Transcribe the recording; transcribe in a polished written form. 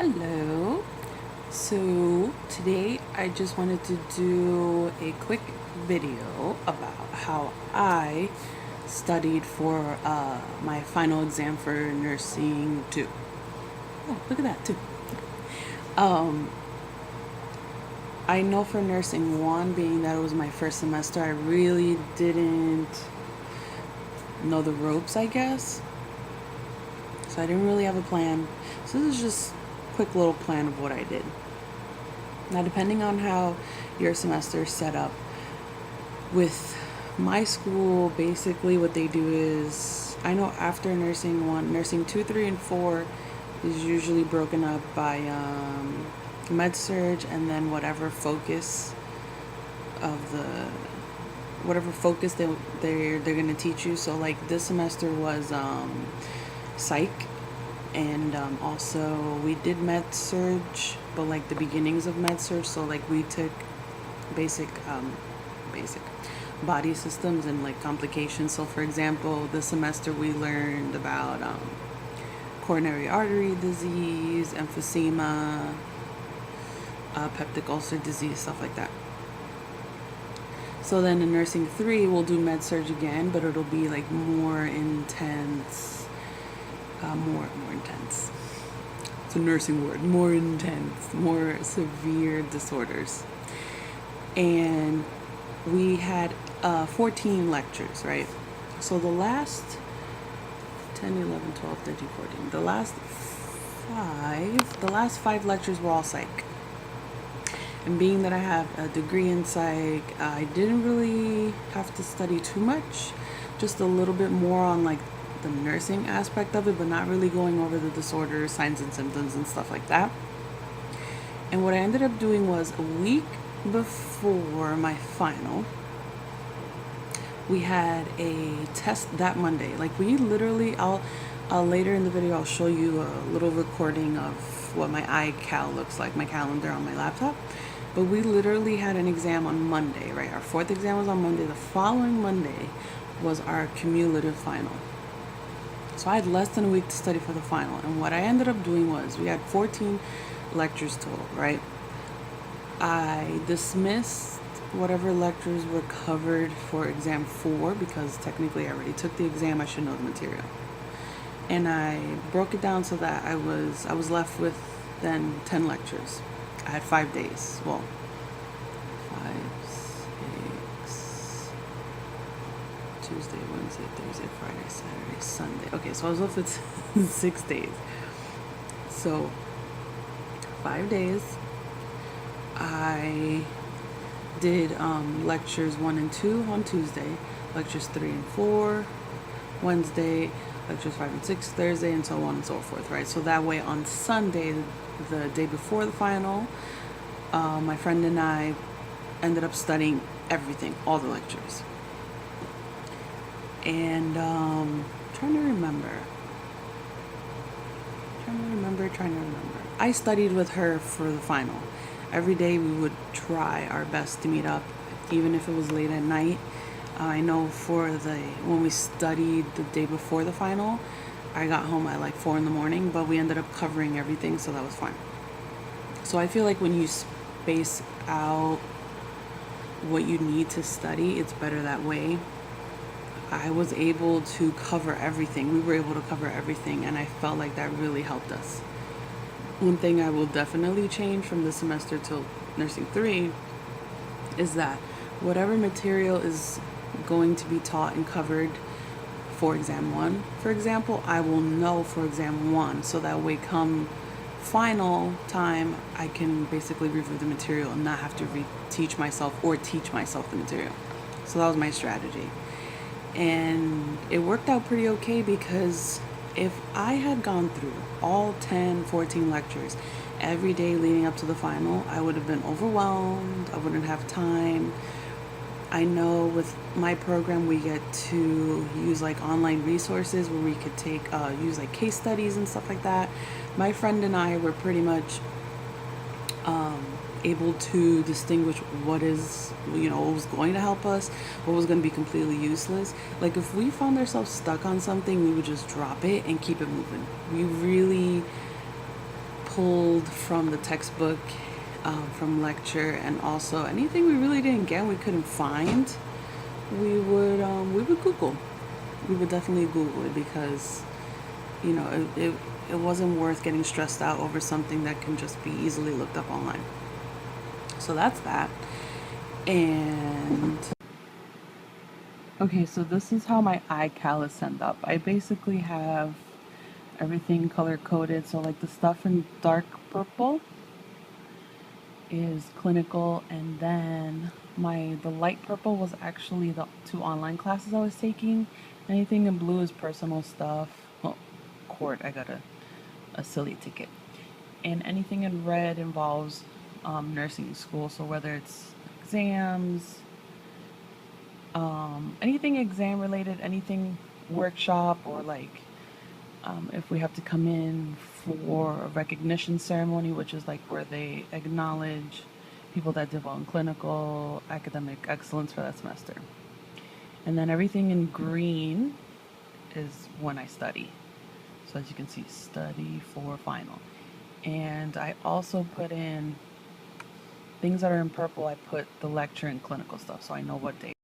Hello. So today I just wanted to do a quick video about how I studied for my final exam for nursing 2. Oh, look at that too. Um, I know for nursing 1, being that it was my first semester, I really didn't know the ropes, I guess. So I didn't really have a plan. So this is just a quick little plan of what I did. Now, depending on how your semester is set up, with my school, basically what they do is, I know after nursing 1, nursing 2, 3, and 4 is usually broken up by med surg, and then whatever focus they're gonna teach you. So like this semester was psych, and also we did med surge, but like the beginnings of med surge. So like we took basic basic body systems and like complications. So for example, this semester we learned about coronary artery disease, emphysema, peptic ulcer disease, stuff like that. So then in nursing 3 we'll do med surge again, but it'll be like more intense, more intense. It's a nursing word. More intense, more severe disorders. And we had 14 lectures, right? So the last 10, 11, 12, 13, 14, the last five lectures were all psych. And being that I have a degree in psych, I didn't really have to study too much, just a little bit more on like the nursing aspect of it, but not really going over the disorders, signs and symptoms and stuff like that. And what I ended up doing was, a week before my final, we had a test that Monday. Like we literally, I'll later in the video I'll show you a little recording of what my iCal looks like, my calendar on my laptop. But we literally had an exam on Monday, right? Our 4th exam was on Monday. The following Monday was our cumulative final. So I had less than a week to study for the final. And what I ended up doing was, we had 14 lectures total, right? I dismissed whatever lectures were covered for exam 4, because technically I already took the exam, I should know the material. And I broke it down so that I was left with then 10 lectures. I had 5 days. Well, 5, 6, Tuesday, Wednesday, Thursday, Friday, Saturday, Sunday. Okay, so I was left with 6 days. So 5 days. I did lectures 1 and 2 on Tuesday, lectures 3 and 4 Wednesday, lectures 5 and 6 Thursday, and so on and so forth, right? So that way on Sunday, the day before the final, my friend and I ended up studying everything, all the lectures. And trying to remember. I studied with her for the final. Every day we would try our best to meet up, even if it was late at night. I know when we studied the day before the final, I got home at like 4 in the morning, but we ended up covering everything, so that was fine. So I feel like when you space out what you need to study, it's better that way. I was able to cover everything. We were able to cover everything, and I felt like that really helped us. One thing I will definitely change from this semester till nursing 3 is that whatever material is going to be taught and covered for exam 1, for example, I will know for exam 1, so that way come final time I can basically review the material and not have to teach myself the material. So that was my strategy. And it worked out pretty okay, because if I had gone through all 10, 14 lectures every day leading up to the final, I would have been overwhelmed. I wouldn't have time. I know with my program we get to use like online resources where we could use like case studies and stuff like that. My friend and I were pretty much able to distinguish what was going to help us, what was going to be completely useless. Like if we found ourselves stuck on something, we would just drop it and keep it moving. We really pulled pulled from the textbook, from lecture, and also anything we really didn't get, we couldn't find, we would Google. We would definitely Google it because, you know, it wasn't worth getting stressed out over something that can just be easily looked up online. So that's that. And okay, so this is how my iCal is set up. I basically have everything color coded. So like the stuff in dark purple is clinical, and then the light purple was actually the 2 online classes I was taking. Anything in blue is personal stuff. Well, court, I got a silly ticket. And anything in red involves nursing school. So whether it's exams, anything exam related, anything workshop, or like if we have to come in for a recognition ceremony, which is like where they acknowledge people that did well in clinical academic excellence for that semester. And then everything in green is when I study. So as you can see, study for final. And I also put in things that are in purple. I put the lecture and clinical stuff, so I know what day.